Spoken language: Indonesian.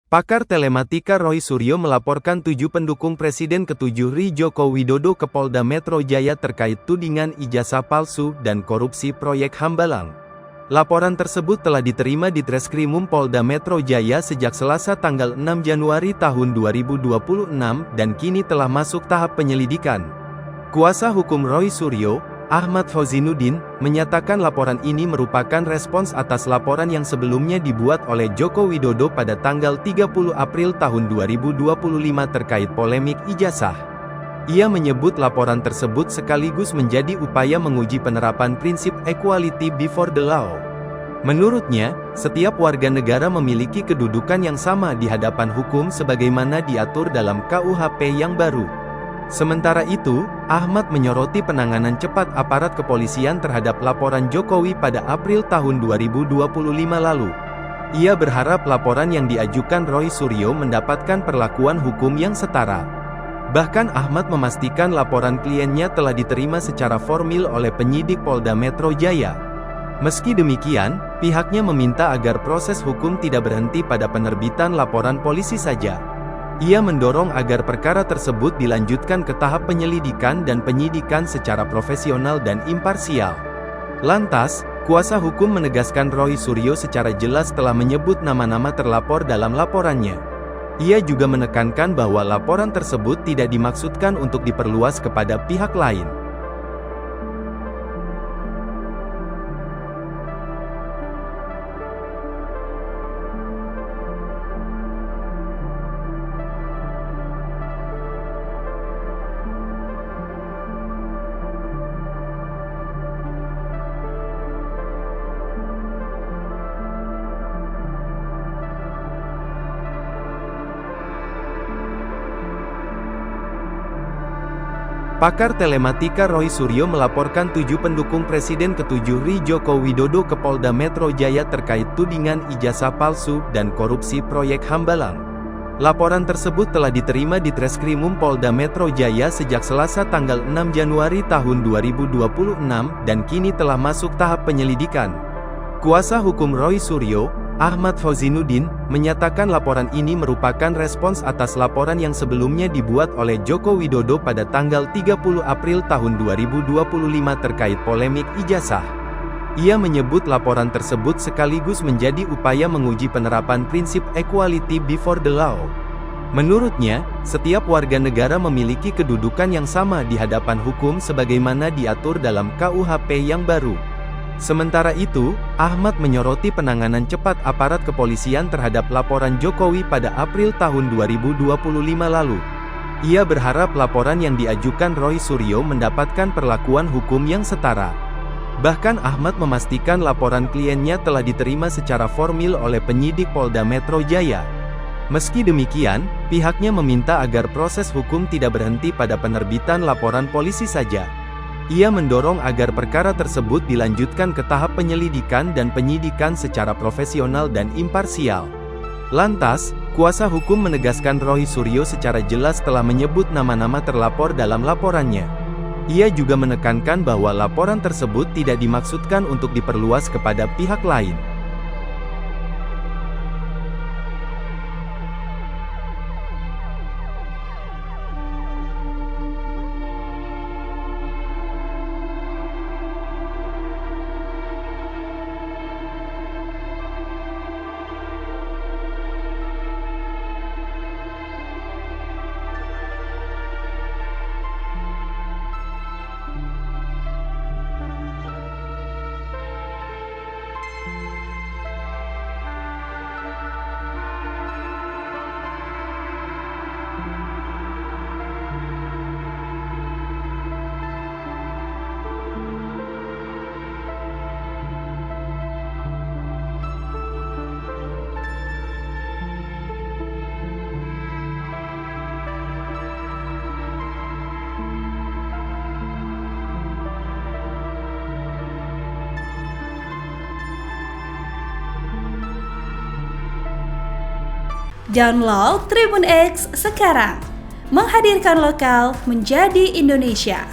Pakar telematika Roy Suryo melaporkan 7 pendukung Presiden ke-7 RI Joko Widodo ke Polda Metro Jaya terkait tudingan ijazah palsu dan korupsi proyek Hambalang. Laporan tersebut telah diterima di Treskrimum Polda Metro Jaya sejak Selasa tanggal 6 Januari tahun 2026 dan kini telah masuk tahap penyelidikan. Kuasa hukum Roy Suryo, Ahmad Fauzinuddin, menyatakan laporan ini merupakan respons atas laporan yang sebelumnya dibuat oleh Joko Widodo pada tanggal 30 April tahun 2025 terkait polemik ijazah. Ia menyebut laporan tersebut sekaligus menjadi upaya menguji penerapan prinsip equality before the law. Menurutnya, setiap warga negara memiliki kedudukan yang sama di hadapan hukum sebagaimana diatur dalam KUHP yang baru. Sementara itu, Ahmad menyoroti penanganan cepat aparat kepolisian terhadap laporan Jokowi pada April tahun 2025 lalu. Ia berharap laporan yang diajukan Roy Suryo mendapatkan perlakuan hukum yang setara. Bahkan Ahmad memastikan laporan kliennya telah diterima secara formal oleh penyidik Polda Metro Jaya. Meski demikian, pihaknya meminta agar proses hukum tidak berhenti pada penerbitan laporan polisi saja. Ia mendorong agar perkara tersebut dilanjutkan ke tahap penyelidikan dan penyidikan secara profesional dan imparsial. Lantas, kuasa hukum menegaskan Roy Suryo secara jelas telah menyebut nama-nama terlapor dalam laporannya. Ia juga menekankan bahwa laporan tersebut tidak dimaksudkan untuk diperluas kepada pihak lain. Pakar telematika Roy Suryo melaporkan 7 pendukung Presiden ke-7 RI Joko Widodo ke Polda Metro Jaya terkait tudingan ijazah palsu dan korupsi proyek Hambalang. Laporan tersebut telah diterima di Treskrimum Polda Metro Jaya sejak Selasa tanggal 6 Januari tahun 2026 dan kini telah masuk tahap penyelidikan. Kuasa hukum Roy Suryo, Ahmad Fauzinuddin, menyatakan laporan ini merupakan respons atas laporan yang sebelumnya dibuat oleh Joko Widodo pada tanggal 30 April tahun 2025 terkait polemik ijazah. Ia menyebut laporan tersebut sekaligus menjadi upaya menguji penerapan prinsip equality before the law. Menurutnya, setiap warga negara memiliki kedudukan yang sama di hadapan hukum sebagaimana diatur dalam KUHP yang baru. Sementara itu, Ahmad menyoroti penanganan cepat aparat kepolisian terhadap laporan Jokowi pada April tahun 2025 lalu. Ia berharap laporan yang diajukan Roy Suryo mendapatkan perlakuan hukum yang setara. Bahkan Ahmad memastikan laporan kliennya telah diterima secara formal oleh penyidik Polda Metro Jaya. Meski demikian, pihaknya meminta agar proses hukum tidak berhenti pada penerbitan laporan polisi saja. Ia mendorong agar perkara tersebut dilanjutkan ke tahap penyelidikan dan penyidikan secara profesional dan imparsial. Lantas, kuasa hukum menegaskan Roy Suryo secara jelas telah menyebut nama-nama terlapor dalam laporannya. Ia juga menekankan bahwa laporan tersebut tidak dimaksudkan untuk diperluas kepada pihak lain. Download Tribun X sekarang, menghadirkan lokal menjadi Indonesia.